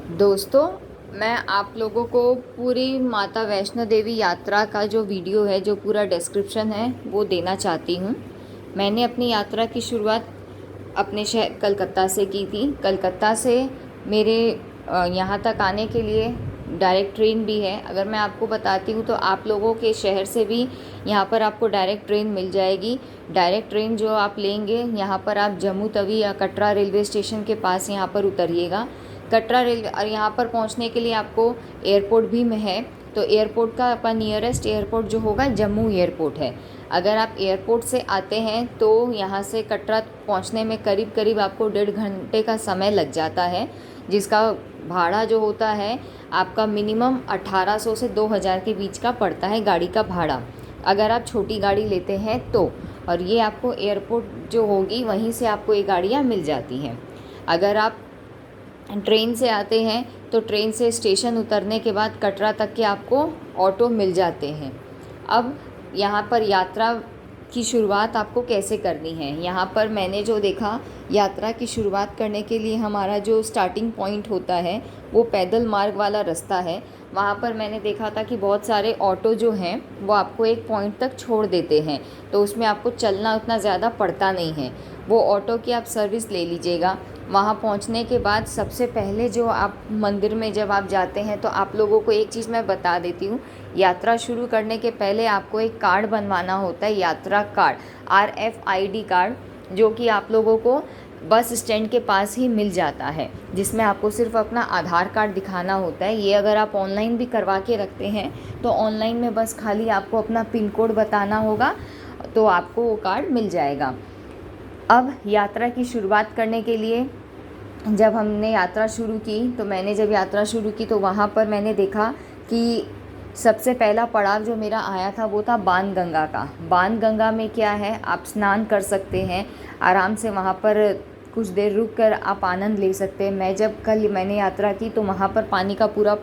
दोस्तों, मैं आप लोगों को पूरी माता वैष्णो देवी यात्रा का जो वीडियो है, जो पूरा डिस्क्रिप्शन है, वो देना चाहती हूँ। मैंने अपनी यात्रा की शुरुआत अपने शहर कलकत्ता से की थी। कलकत्ता से मेरे यहाँ तक आने के लिए डायरेक्ट ट्रेन भी है। अगर मैं आपको बताती हूँ तो आप लोगों के शहर से भी यहाँ पर आपको डायरेक्ट ट्रेन मिल जाएगी। डायरेक्ट ट्रेन जो आप लेंगे, यहाँ पर आप जम्मू तवी या कटरा रेलवे स्टेशन के पास यहाँ पर उतरिएगा। कटरा रेलवे और यहाँ पर पहुँचने के लिए आपको एयरपोर्ट भी में है, तो एयरपोर्ट का आपका नियरेस्ट एयरपोर्ट जो होगा जम्मू एयरपोर्ट है। अगर आप एयरपोर्ट से आते हैं तो यहाँ से कटरा पहुँचने में करीब करीब आपको 1.5 घंटे का समय लग जाता है, जिसका भाड़ा जो होता है आपका मिनिमम 1800 से 2000 के बीच का पड़ता है गाड़ी का भाड़ा, अगर आप छोटी गाड़ी लेते हैं तो। और ये आपको एयरपोर्ट जो होगी वहीं से आपको ये गाड़ियाँ मिल जाती हैं। अगर आप ट्रेन से आते हैं तो ट्रेन से स्टेशन उतरने के बाद कटरा तक के आपको ऑटो मिल जाते हैं। अब यहाँ पर यात्रा की शुरुआत आपको कैसे करनी है, यहाँ पर मैंने जो देखा, यात्रा की शुरुआत करने के लिए हमारा जो स्टार्टिंग पॉइंट होता है वो पैदल मार्ग वाला रास्ता है। वहाँ पर मैंने देखा था कि बहुत सारे ऑटो जो हैं वो आपको एक पॉइंट तक छोड़ देते हैं, तो उसमें आपको चलना उतना ज़्यादा पड़ता नहीं है। वो ऑटो की आप सर्विस ले लीजिएगा। वहाँ पहुँचने के बाद सबसे पहले जो आप मंदिर में जब आप जाते हैं तो आप लोगों को एक चीज़ मैं बता देती हूँ। यात्रा शुरू करने के पहले आपको एक कार्ड बनवाना होता है, यात्रा कार्ड, RFID कार्ड, जो कि आप लोगों को बस स्टैंड के पास ही मिल जाता है, जिसमें आपको सिर्फ अपना आधार कार्ड दिखाना होता है। ये अगर आप ऑनलाइन भी करवा के रखते हैं तो ऑनलाइन में बस खाली आपको अपना पिन कोड बताना होगा तो आपको वो कार्ड मिल जाएगा। अब यात्रा की शुरुआत करने के लिए जब हमने यात्रा शुरू की तो वहाँ पर मैंने देखा कि सबसे पहला पड़ाव जो मेरा आया था वो था बाणगंगा का। बाणगंगा में क्या है, आप स्नान कर सकते हैं आराम से, वहाँ पर कुछ देर रुक कर आप आनंद ले सकते हैं। मैंने यात्रा की तो वहाँ पर पानी का पूरा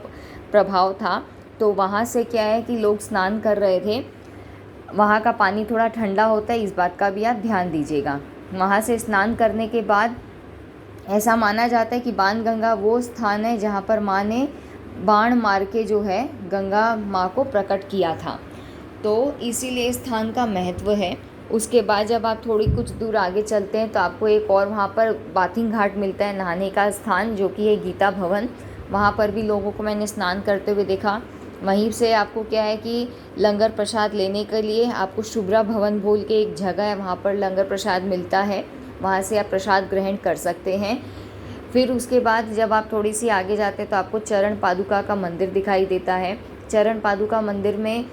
प्रभाव था, तो वहाँ से क्या है कि लोग स्नान कर रहे थे। वहाँ का पानी थोड़ा ठंडा होता है, इस बात का भी आप ध्यान दीजिएगा। वहाँ से स्नान करने के बाद ऐसा माना जाता है कि बाणगंगा वो स्थान है जहाँ पर माँ ने बाण मार के जो है गंगा माँ को प्रकट किया था, तो इसीलिए स्थान का महत्व है। उसके बाद जब आप थोड़ी कुछ दूर आगे चलते हैं तो आपको एक और वहाँ पर बाथिंग घाट मिलता है, नहाने का स्थान, जो कि है गीता भवन। वहाँ पर भी लोगों को मैंने स्नान करते हुए देखा। वहीं से आपको क्या है कि लंगर प्रसाद लेने के लिए आपको शुभ्रा भवन बोल के एक जगह है, वहाँ पर लंगर प्रसाद मिलता है, वहाँ से आप प्रसाद ग्रहण कर सकते हैं। फिर उसके बाद जब आप थोड़ी सी आगे जाते हैं तो आपको चरण पादुका का मंदिर दिखाई देता है। चरण पादुका मंदिर में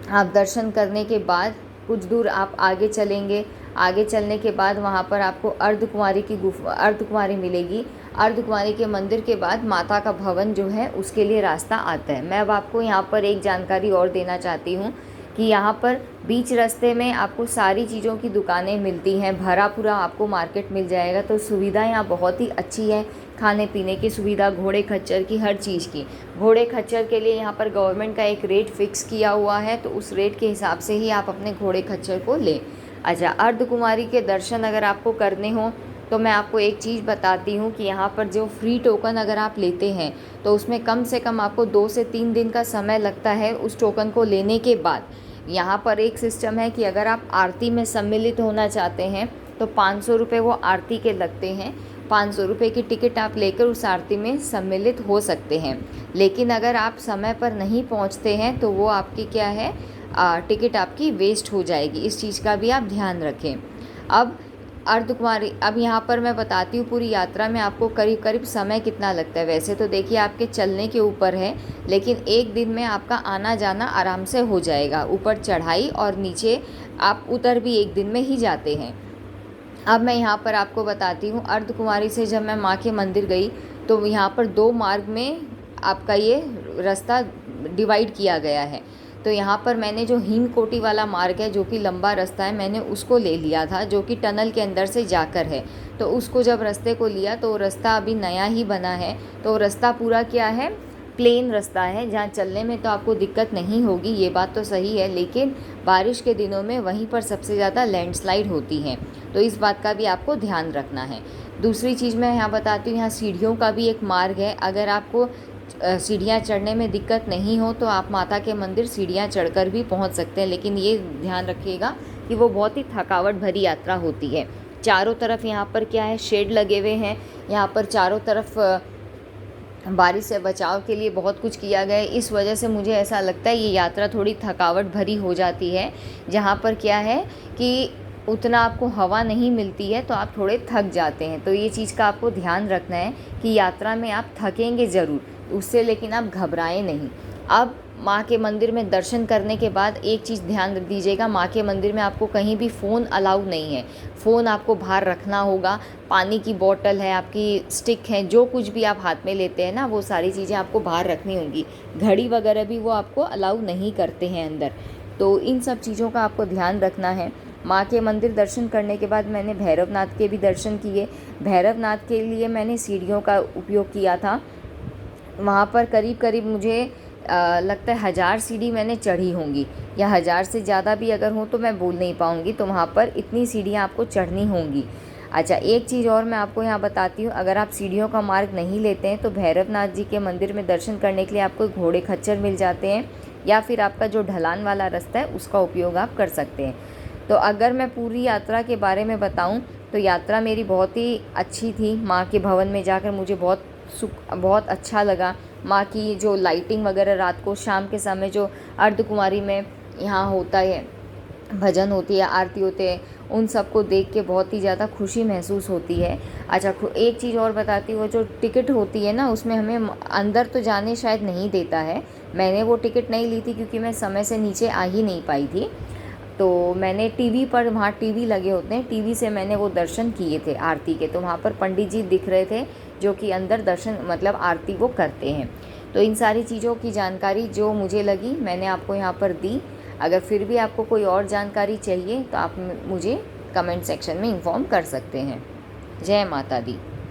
आप दर्शन करने के बाद कुछ दूर आप आगे चलेंगे। आगे चलने के बाद वहाँ पर आपको अर्धकुमारी मिलेगी। अर्धकुमारी के मंदिर के बाद माता का भवन जो है उसके लिए रास्ता आता है। मैं अब आपको यहाँ पर एक जानकारी और देना चाहती हूँ कि यहाँ पर बीच रास्ते में आपको सारी चीज़ों की दुकानें मिलती हैं, भरा पूरा आपको मार्केट मिल जाएगा, तो सुविधा यहाँ बहुत ही अच्छी है। खाने पीने की सुविधा, घोड़े खच्चर की, हर चीज़ की। घोड़े खच्चर के लिए यहाँ पर गवर्नमेंट का एक रेट फिक्स किया हुआ है, तो उस रेट के हिसाब से ही आप अपने घोड़े खच्चर को लें। अच्छा, अर्धकुमारी के दर्शन अगर आपको करने हों तो मैं आपको एक चीज़ बताती हूँ कि यहाँ पर जो फ्री टोकन अगर आप लेते हैं तो उसमें कम से कम आपको 2 से 3 दिन का समय लगता है उस टोकन को लेने के बाद। यहाँ पर एक सिस्टम है कि अगर आप आरती में सम्मिलित होना चाहते हैं तो 500 रुपये वो आरती के लगते हैं। 500 रुपये की टिकट आप लेकर उस आरती में सम्मिलित हो सकते हैं। लेकिन अगर आप समय पर नहीं पहुँचते हैं तो वो आपकी क्या है, टिकट आपकी वेस्ट हो जाएगी। इस चीज़ का भी आप ध्यान रखें। अब यहाँ पर मैं बताती हूँ पूरी यात्रा में आपको करीब करीब समय कितना लगता है। वैसे तो देखिए आपके चलने के ऊपर है, लेकिन एक दिन में आपका आना जाना आराम से हो जाएगा। ऊपर चढ़ाई और नीचे आप उतर भी एक दिन में ही जाते हैं। अब मैं यहाँ पर आपको बताती हूँ, अर्धकुमारी से जब मैं माँ के मंदिर गई तो यहाँ पर 2 मार्ग में आपका ये रास्ता डिवाइड किया गया है। तो यहाँ पर मैंने जो हिमकोटी वाला मार्ग है, जो कि लंबा रास्ता है, मैंने उसको ले लिया था, जो कि टनल के अंदर से जाकर है। तो उसको जब रास्ते को लिया तो रास्ता अभी नया ही बना है, तो रास्ता पूरा क्या है, प्लेन रास्ता है, जहाँ चलने में तो आपको दिक्कत नहीं होगी, ये बात तो सही है। लेकिन बारिश के दिनों में वहीं पर सबसे ज़्यादा लैंडस्लाइड होती है, तो इस बात का भी आपको ध्यान रखना है। दूसरी चीज़ मैं यहाँ बताती हूँ, यहाँ सीढ़ियों का भी एक मार्ग है। अगर आपको सीढ़ियाँ चढ़ने में दिक्कत नहीं हो तो आप माता के मंदिर सीढ़ियाँ चढ़कर भी पहुँच सकते हैं, लेकिन ये ध्यान रखिएगा कि वो बहुत ही थकावट भरी यात्रा होती है। चारों तरफ यहाँ पर क्या है, शेड लगे हुए हैं। यहाँ पर चारों तरफ बारिश से बचाव के लिए बहुत कुछ किया गया है। इस वजह से मुझे ऐसा लगता है ये यात्रा थोड़ी थकावट भरी हो जाती है, जहाँ पर क्या है कि उतना आपको हवा नहीं मिलती है तो आप थोड़े थक जाते हैं। तो ये चीज़ का आपको ध्यान रखना है कि यात्रा में आप थकेंगे ज़रूर उससे, लेकिन आप घबराएं नहीं। अब माँ के मंदिर में दर्शन करने के बाद एक चीज़ ध्यान दीजिएगा, माँ के मंदिर में आपको कहीं भी फ़ोन अलाउ नहीं है। फ़ोन आपको बाहर रखना होगा। पानी की बोतल है, आपकी स्टिक है, जो कुछ भी आप हाथ में लेते हैं ना, वो सारी चीज़ें आपको बाहर रखनी होंगी। घड़ी वगैरह भी वो आपको अलाउ नहीं करते हैं अंदर। तो इन सब चीज़ों का आपको ध्यान रखना है। माँ के मंदिर दर्शन करने के बाद मैंने भैरवनाथ के भी दर्शन किए। भैरवनाथ के लिए मैंने सीढ़ियों का उपयोग किया था। वहाँ पर करीब करीब मुझे लगता है 1000 सीढ़ी मैंने चढ़ी होंगी, या 1000 से ज़्यादा भी अगर हो तो मैं बोल नहीं पाऊँगी। तो वहाँ पर इतनी सीढ़ियाँ आपको चढ़नी होंगी। अच्छा, एक चीज़ और मैं आपको यहाँ बताती हूँ, अगर आप सीढ़ियों का मार्ग नहीं लेते हैं तो भैरवनाथ जी के मंदिर में दर्शन करने के लिए आपको घोड़े खच्चर मिल जाते हैं, या फिर आपका जो ढलान वाला रास्ता है उसका उपयोग आप कर सकते हैं। तो अगर मैं पूरी यात्रा के बारे में बताऊँ तो यात्रा मेरी बहुत ही अच्छी थी। माँ के भवन में जाकर मुझे बहुत अच्छा लगा। माँ की जो लाइटिंग वगैरह रात को शाम के समय जो अर्धकुमारी में यहाँ होता है, भजन होती है, आरती होते हैं, उन सबको देख के बहुत ही ज़्यादा खुशी महसूस होती है। अच्छा, एक चीज़ और बताती हूँ, जो टिकट होती है ना उसमें हमें अंदर तो जाने शायद नहीं देता है। मैंने वो टिकट नहीं ली थी क्योंकि मैं समय से नीचे आ ही नहीं पाई थी। तो मैंने टीवी पर, वहाँ टीवी लगे होते हैं, टीवी से मैंने वो दर्शन किए थे आरती के। तो वहाँ पर पंडित जी दिख रहे थे जो कि अंदर दर्शन मतलब आरती वो करते हैं। तो इन सारी चीज़ों की जानकारी जो मुझे लगी मैंने आपको यहाँ पर दी। अगर फिर भी आपको कोई और जानकारी चाहिए तो आप मुझे कमेंट सेक्शन में इन्फॉर्म कर सकते हैं। जय माता दी।